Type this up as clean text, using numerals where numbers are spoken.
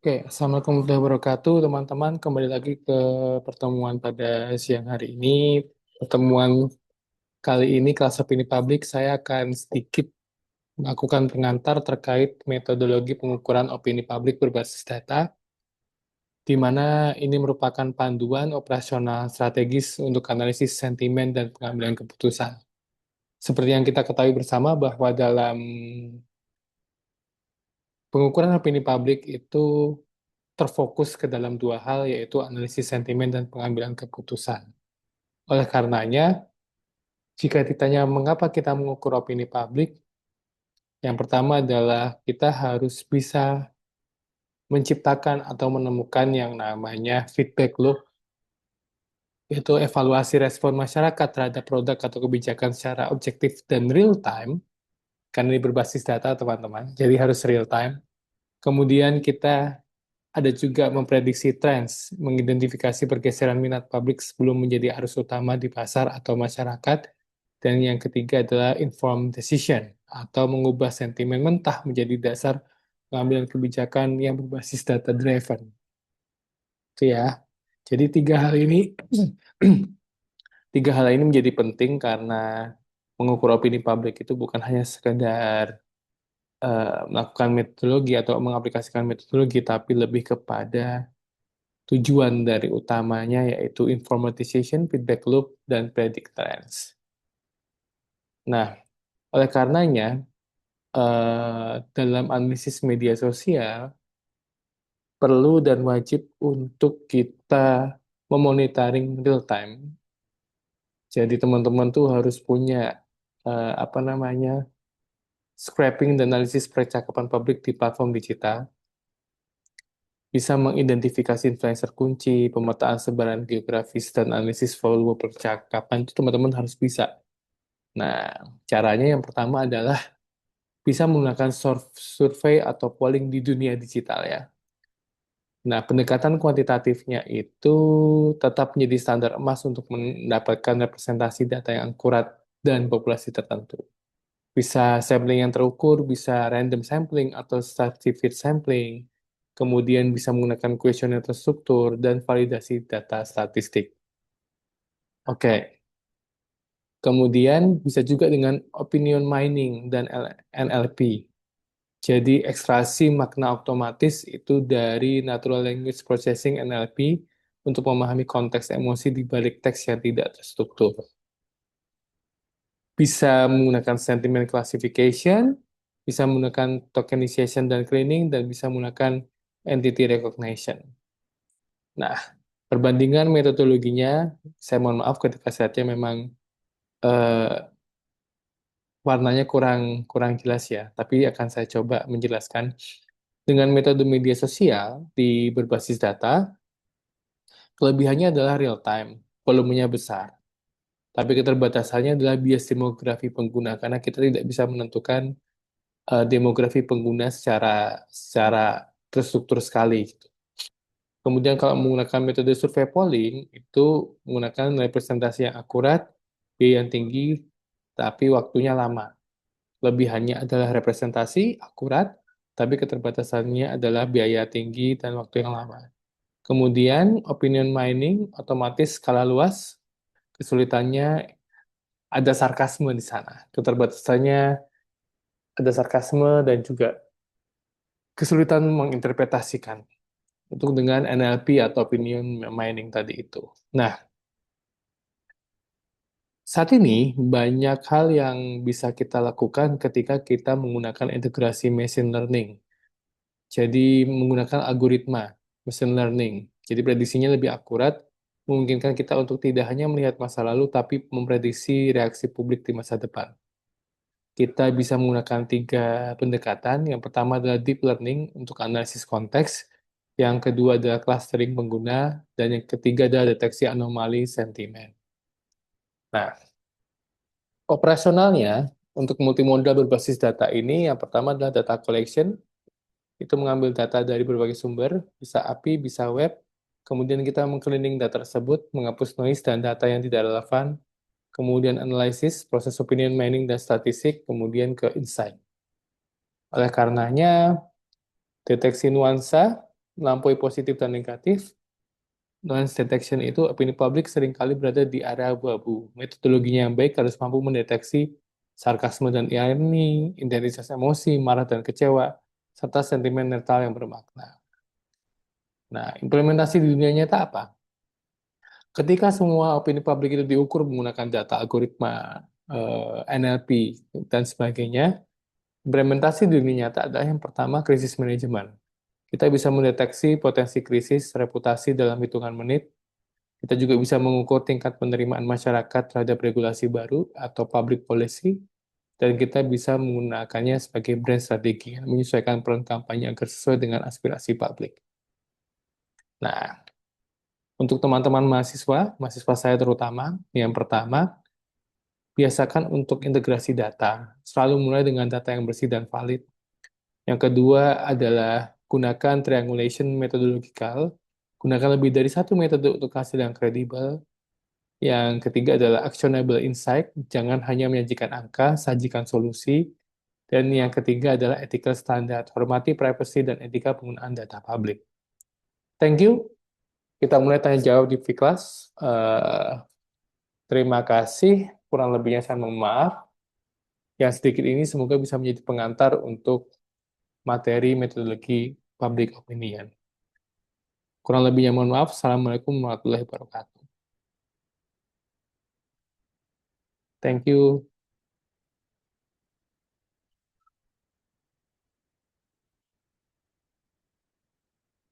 Oke, Assalamualaikum warahmatullahi wabarakatuh, teman-teman. Kembali lagi ke pertemuan pada siang hari ini. Pertemuan kali ini kelas opini publik, saya akan sedikit melakukan pengantar terkait metodologi pengukuran opini publik berbasis data, di mana ini merupakan panduan operasional strategis untuk analisis sentimen dan pengambilan keputusan. Seperti yang kita ketahui bersama bahwa dalam pengukuran opini publik itu terfokus ke dalam dua hal, yaitu analisis sentimen dan pengambilan keputusan. Oleh karenanya, jika ditanya mengapa kita mengukur opini publik, yang pertama adalah kita harus bisa menciptakan atau menemukan yang namanya feedback loop, yaitu evaluasi respon masyarakat terhadap produk atau kebijakan secara objektif dan real time, karena ini berbasis data, teman-teman, jadi harus real time. Kemudian kita ada juga memprediksi trends, mengidentifikasi pergeseran minat publik sebelum menjadi arus utama di pasar atau masyarakat. Dan yang ketiga adalah informed decision, atau mengubah sentimen mentah menjadi dasar pengambilan kebijakan yang berbasis data driven. Itu ya. Jadi tiga hal ini menjadi penting karena mengukur opini publik itu bukan hanya sekedar melakukan metodologi atau mengaplikasikan metodologi, tapi lebih kepada tujuan dari utamanya, yaitu informatization, feedback loop, dan predict trends. Nah, oleh karenanya, dalam analisis media sosial, perlu dan wajib untuk kita memonitoring real time. Jadi teman-teman tuh harus punya apa namanya, scraping dan analisis percakapan publik di platform digital, bisa mengidentifikasi influencer kunci, pemetaan sebaran geografis, dan analisis volume percakapan itu teman-teman harus bisa. Nah, caranya yang pertama adalah bisa menggunakan survei atau polling di dunia digital ya. Nah, pendekatan kuantitatifnya itu tetap menjadi standar emas untuk mendapatkan representasi data yang akurat dan populasi tertentu. Bisa sampling yang terukur, bisa random sampling atau stratified sampling, kemudian bisa menggunakan kuesioner terstruktur, dan validasi data statistik. Oke, kemudian bisa juga dengan opinion mining dan NLP. Jadi ekstraksi makna otomatis itu dari Natural Language Processing NLP untuk memahami konteks emosi di balik teks yang tidak terstruktur. Bisa menggunakan sentiment classification, bisa menggunakan tokenization dan cleaning, dan bisa menggunakan entity recognition. Nah, perbandingan metodologinya, saya mohon maaf ketika saatnya memang eh, warnanya kurang kurang jelas ya, tapi akan saya coba menjelaskan. Dengan metode media sosial di berbasis data, kelebihannya adalah real time, volumenya besar. Tapi keterbatasannya adalah bias demografi pengguna, karena kita tidak bisa menentukan demografi pengguna secara secara terstruktur sekali, gitu. Kemudian kalau menggunakan metode survei polling, itu menggunakan representasi yang akurat, biaya yang tinggi, tapi waktunya lama. Lebihannya adalah representasi akurat, tapi keterbatasannya adalah biaya tinggi dan waktu yang lama. Kemudian opinion mining otomatis skala luas, kesulitannya ada sarkasme di sana. Keterbatasannya ada sarkasme dan juga kesulitan menginterpretasikan untuk dengan NLP atau opinion mining tadi itu. Nah, saat ini banyak hal yang bisa kita lakukan ketika kita menggunakan integrasi machine learning. Jadi menggunakan algoritma machine learning. Jadi prediksinya lebih akurat, memungkinkan kita untuk tidak hanya melihat masa lalu, tapi memprediksi reaksi publik di masa depan. Kita bisa menggunakan tiga pendekatan. Yang pertama adalah deep learning untuk analisis konteks, yang kedua adalah clustering pengguna, dan yang ketiga adalah deteksi anomali sentimen. Nah, operasionalnya untuk multimodal berbasis data ini, yang pertama adalah data collection, itu mengambil data dari berbagai sumber, bisa API, bisa web, kemudian kita mengcleaning data tersebut, menghapus noise dan data yang tidak relevan, kemudian analisis, proses opinion mining dan statistik, kemudian ke insight. Oleh karenanya, deteksi nuansa, melampaui positif dan negatif, noise detection itu opini publik seringkali berada di area abu-abu. Metodologinya yang baik harus mampu mendeteksi sarkasme dan ironi, intensitas emosi, marah dan kecewa, serta sentimen netral yang bermakna. Nah, implementasi di dunia nyata apa? Ketika semua opini publik itu diukur menggunakan data algoritma, NLP, dan sebagainya, implementasi di dunia nyata adalah yang pertama krisis manajemen. Kita bisa mendeteksi potensi krisis reputasi dalam hitungan menit. Kita juga bisa mengukur tingkat penerimaan masyarakat terhadap regulasi baru atau public policy, dan kita bisa menggunakannya sebagai brand strategi, menyesuaikan peran kampanye agar sesuai dengan aspirasi publik. Nah, untuk teman-teman mahasiswa, mahasiswa saya terutama, yang pertama, biasakan untuk integrasi data. Selalu mulai dengan data yang bersih dan valid. Yang kedua adalah gunakan triangulation methodological. Gunakan lebih dari satu metode untuk hasil yang kredibel. Yang ketiga adalah actionable insight. Jangan hanya menyajikan angka, sajikan solusi. Dan yang ketiga adalah ethical standard. Hormati privacy dan etika penggunaan data publik. Thank you. Kita mulai tanya jawab di V-Class. Terima kasih. Kurang lebihnya saya mohon maaf. Yang sedikit ini semoga bisa menjadi pengantar untuk materi metodologi public opinion. Kurang lebihnya mohon maaf. Assalamualaikum warahmatullahi wabarakatuh. Thank you.